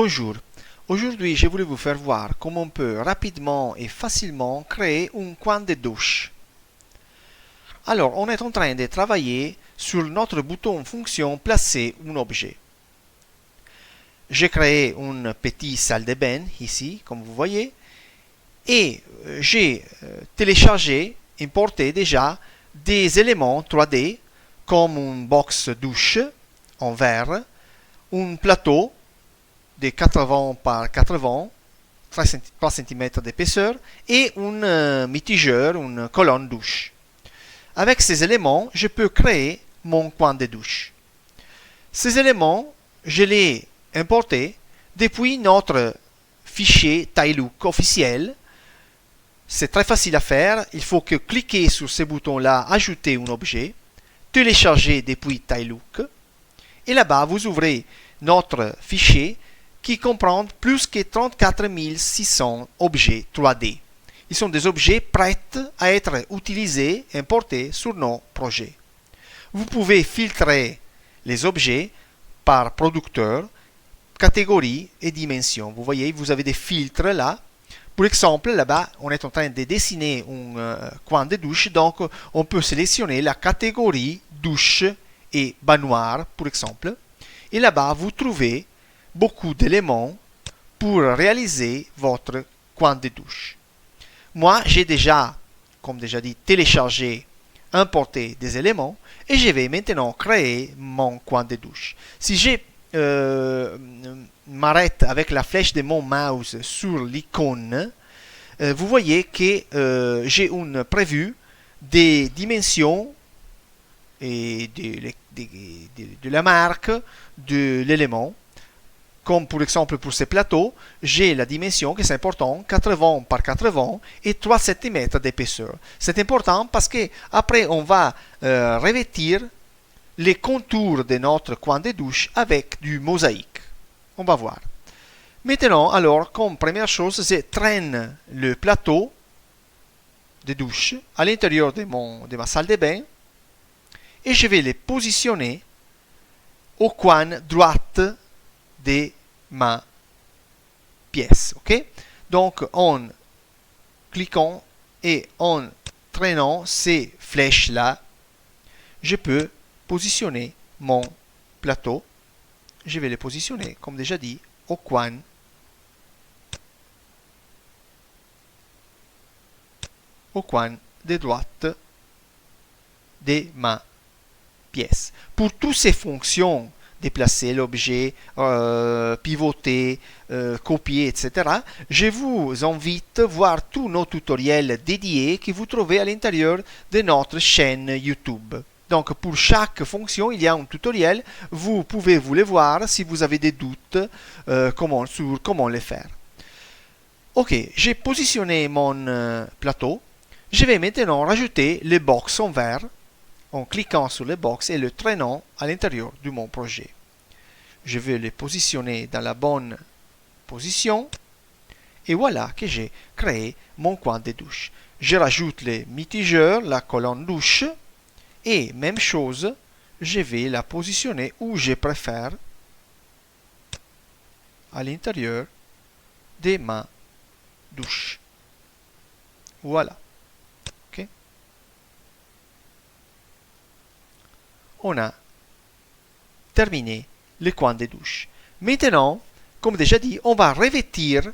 Bonjour, aujourd'hui je voulais vous faire voir comment on peut rapidement et facilement créer un coin de douche. Alors on est en train de travailler sur notre bouton fonction placer un objet. J'ai créé une petite salle de bain ici, comme vous voyez, et j'ai téléchargé, importé déjà des éléments 3D comme une box douche en verre, un plateau de 80 par 80, 3 cm d'épaisseur, et un mitigeur, une colonne douche. Avec ces éléments, je peux créer mon coin de douche. Ces éléments, je les importés depuis notre fichier Taillook officiel. C'est très facile à faire. Il faut que cliquer sur ce bouton-là, ajouter un objet, télécharger depuis Taillook, et là-bas, vous ouvrez notre fichier qui comprend plus que 34 600 objets 3D. Ils sont des objets prêts à être utilisés, importés sur nos projets. Vous pouvez filtrer les objets par producteur, catégorie et dimension. Vous voyez, vous avez des filtres là. Pour exemple, là-bas, on est en train de dessiner un coin de douche, donc on peut sélectionner la catégorie douche et baignoire, par exemple. Et là-bas, vous trouvez beaucoup d'éléments pour réaliser votre coin de douche. Moi, j'ai déjà, comme déjà dit, téléchargé, importé des éléments et je vais maintenant créer mon coin de douche. Si je m'arrête avec la flèche de mon mouse sur l'icône, vous voyez que j'ai une prévue des dimensions et de la marque de l'élément. Comme par exemple pour ce plateau, j'ai la dimension qui est importante, 80 par 80 et 3 cm d'épaisseur. C'est important parce que après on va revêtir les contours de notre coin de douche avec du mosaïque. On va voir. Maintenant, alors, comme première chose, je traîne le plateau de douche à l'intérieur de ma salle de bain et je vais les positionner au coin droite de ma pièce. Ok? Donc, en cliquant et en traînant ces flèches-là, je peux positionner mon plateau. Je vais les positionner, comme déjà dit, au coin de droite de ma pièce. Pour toutes ces fonctions, déplacer l'objet, pivoter, copier, etc., je vous invite à voir tous nos tutoriels dédiés que vous trouvez à l'intérieur de notre chaîne YouTube. Donc, pour chaque fonction, il y a un tutoriel. Vous pouvez vous les voir si vous avez des doutes sur comment le faire. Ok, j'ai positionné mon plateau. Je vais maintenant rajouter les box en verre en cliquant sur les box et le traînant à l'intérieur de mon projet. Je vais les positionner dans la bonne position et voilà que j'ai créé mon coin de douche. Je rajoute les mitigeurs, la colonne douche et même chose, je vais la positionner où je préfère à l'intérieur de ma douche. Voilà. Okay. On a terminé le coin de douche. Maintenant, comme déjà dit, on va revêtir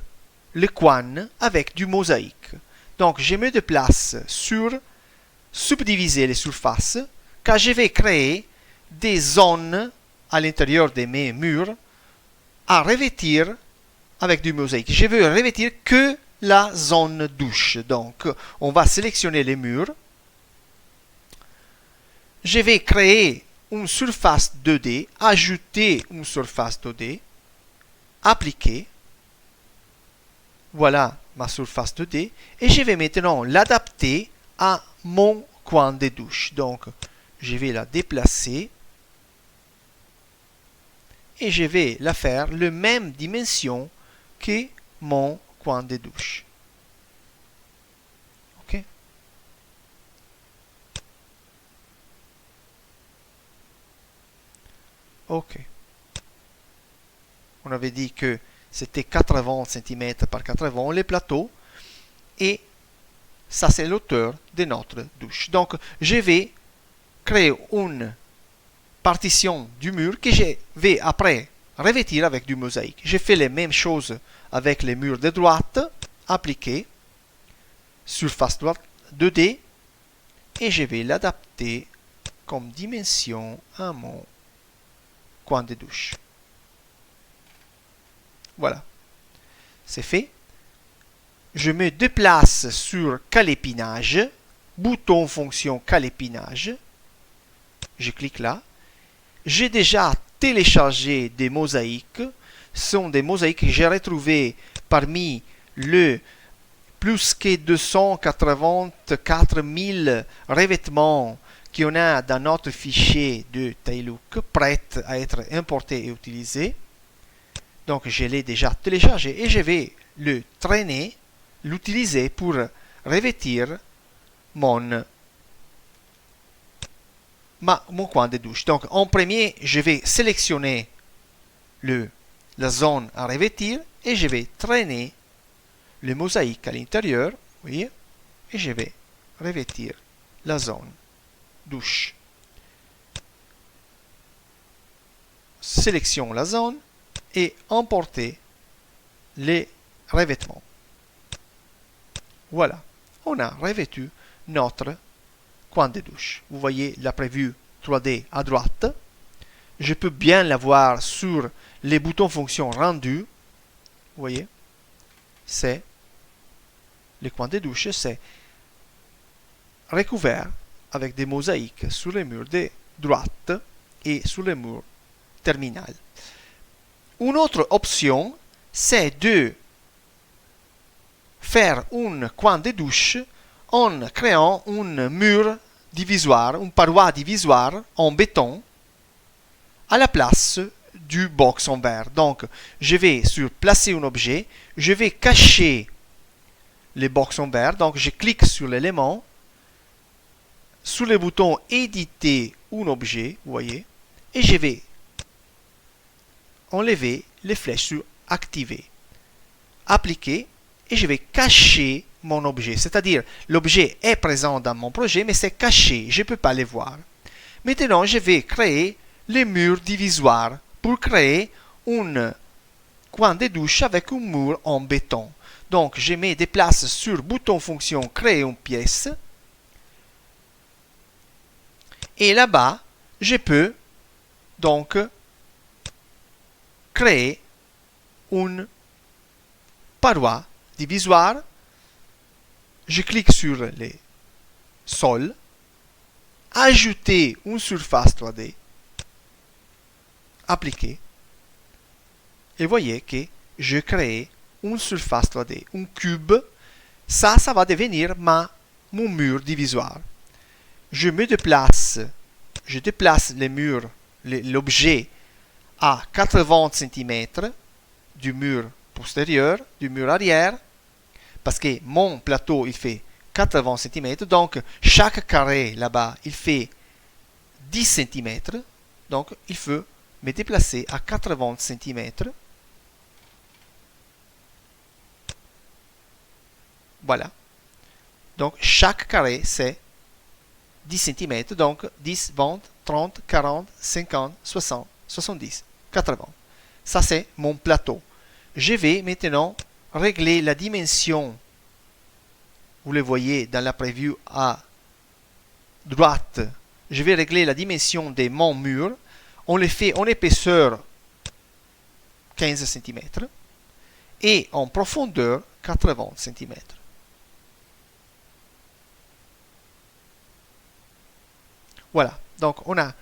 le coin avec du mosaïque. Donc, je me déplace sur subdiviser les surfaces, car je vais créer des zones à l'intérieur de mes murs à revêtir avec du mosaïque. Je veux revêtir que la zone douche. Donc, on va sélectionner les murs. Je vais créer une surface 2D, ajouter une surface 2D, appliquer. Voilà ma surface 2D. Et je vais maintenant l'adapter à mon coin de douche. Donc, je vais la déplacer et je vais la faire la même dimension que mon coin de douche. Ok? Ok. On avait dit que c'était 80 cm par 80 les plateaux. Et ça, c'est l'auteur de notre douche. Donc, je vais créer une partition du mur que je vais après revêtir avec du mosaïque. J'ai fait les mêmes choses avec les murs de droite, appliquer, surface droite 2D, et je vais l'adapter comme dimension à mon coin de douche. Voilà, c'est fait. Je me déplace sur calépinage, bouton fonction calépinage. Je clique là. J'ai déjà téléchargé des mosaïques. Ce sont des mosaïques que j'ai retrouvées parmi le plus que 284 000 revêtements qu'on a dans notre fichier de Taillook, prêts à être importés et utilisés. Donc je l'ai déjà téléchargé et je vais le traîner, l'utiliser pour revêtir mon coin de douche. Donc en premier, je vais sélectionner la zone à revêtir et je vais traîner le mosaïque à l'intérieur, oui, et je vais revêtir la zone douche. Sélectionne la zone et emporter les revêtements. Voilà, on a revêtu notre coin de douche. Vous voyez la prévue 3D à droite. Je peux bien la voir sur les boutons fonction rendu. Vous voyez, c'est le coin de douche, c'est recouvert avec des mosaïques sur les murs de droite et sur les murs terminal. Une autre option, c'est de faire un coin de douche en créant un mur divisoire, une paroi divisoire en béton à la place du box en verre. Donc, je vais sur placer un objet, je vais cacher les box en verre. Donc, je clique sur l'élément, sur le bouton éditer un objet, vous voyez, et je vais enlever les flèches sur activer, appliquer, et je vais cacher mon objet. C'est-à-dire, l'objet est présent dans mon projet, mais c'est caché, je ne peux pas le voir. Maintenant, je vais créer les murs divisoires pour créer un coin de douche avec un mur en béton. Donc, je me déplace sur bouton fonction créer une pièce. Et là-bas, je peux donc créer une paroi divisoire. Je clique sur les sols, ajouter une surface 3D, appliquer, et voyez que je crée une surface 3D, un cube. Ça va devenir mon mur divisoire. Je déplace les murs, l'objet à 80 cm du mur postérieur, du mur arrière, parce que mon plateau il fait 80 cm, donc chaque carré là-bas il fait 10 cm, donc il faut me déplacer à 80 cm. Voilà. Donc chaque carré c'est 10 cm, donc 10, 20, 30, 40, 50, 60, 70, 80. Ça c'est mon plateau. Je vais maintenant régler la dimension. Vous le voyez dans la preview à droite. Je vais régler la dimension de mon mur. On le fait en épaisseur 15 cm et en profondeur 80 cm. Voilà, donc on a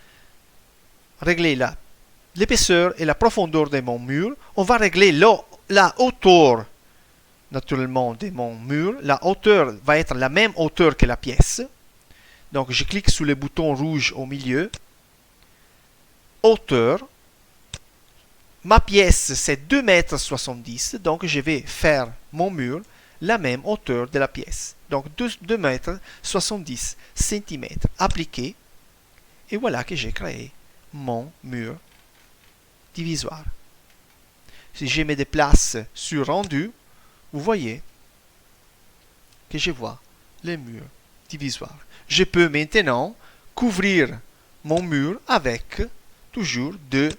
réglé l'épaisseur et la profondeur de mon mur. On va régler la hauteur, naturellement, de mon mur. La hauteur va être la même hauteur que la pièce. Donc je clique sur le bouton rouge au milieu. Hauteur. Ma pièce c'est 2,70 m, donc je vais faire mon mur la même hauteur de la pièce. Donc 2,70 cm. Appliquer. Et voilà que j'ai créé mon mur divisoire. Si je me déplace sur rendu, vous voyez que je vois les murs divisoires. Je peux maintenant couvrir mon mur avec toujours deux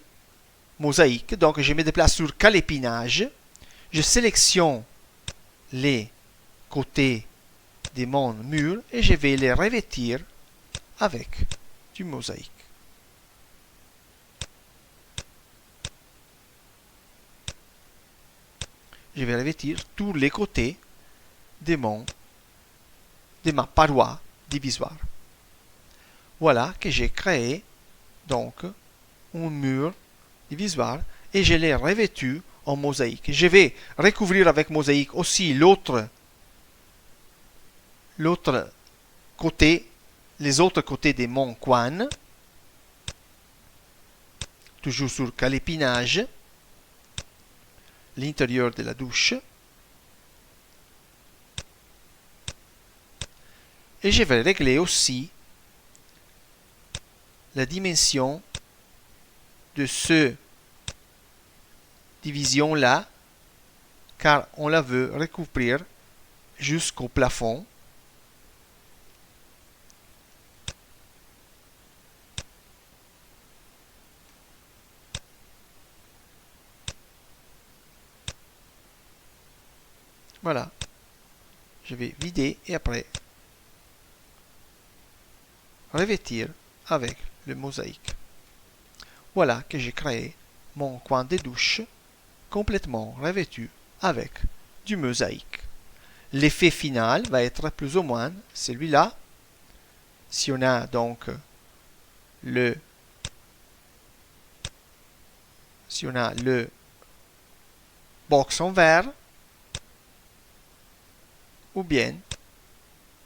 mosaïques. Donc je me déplace sur calépinage. Je sélectionne les côtés de mon mur et je vais les revêtir avec du mosaïque. Je vais revêtir tous les côtés de ma paroi divisoire. Voilà que j'ai créé donc un mur divisoire et je l'ai revêtu en mosaïque. Je vais recouvrir avec mosaïque aussi l'autre côté, les autres côtés de mon coin, toujours sur calépinage, l'intérieur de la douche. Et je vais régler aussi la dimension de ce division là, car on la veut recouvrir jusqu'au plafond. Voilà. Je vais vider et après revêtir avec le mosaïque. Voilà que j'ai créé mon coin de douche complètement revêtu avec du mosaïque. L'effet final va être plus ou moins celui-là. Si on a donc le box en verre ou bien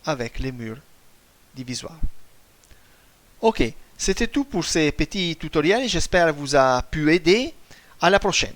avec les murs divisoires. Ok, c'était tout pour ces petits tutoriels. J'espère vous a pu aider. À la prochaine.